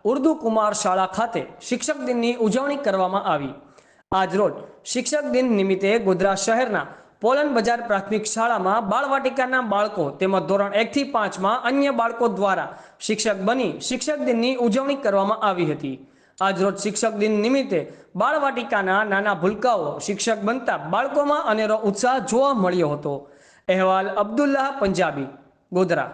ઉર્દુ કુમાર શાળા ખાતે શિક્ષક દિનની ઉજવણી કરવામાં આવી। આજરોજ શિક્ષક દિન નિમિત્તે ગોધરા શહેરના પોલન બજાર પ્રાથમિક શાળામાં બાળવાટિકાના બાળકો તેમજ ધોરણ 1 થી 5 માં અન્ય બાળકો દ્વારા શિક્ષક બની શિક્ષક દિનની ઉજવણી કરવામાં આવી હતી। આજરોજ શિક્ષક દિન નિમિત્તે બાળવાટિકાના નાના ભૂલકાઓ શિક્ષક બનતા બાળકોમાં અનેરો ઉત્સાહ જોવા મળ્યો હતો। અહેવાલ અબ્દુલ્લાહ પંજાબી, ગોધરા।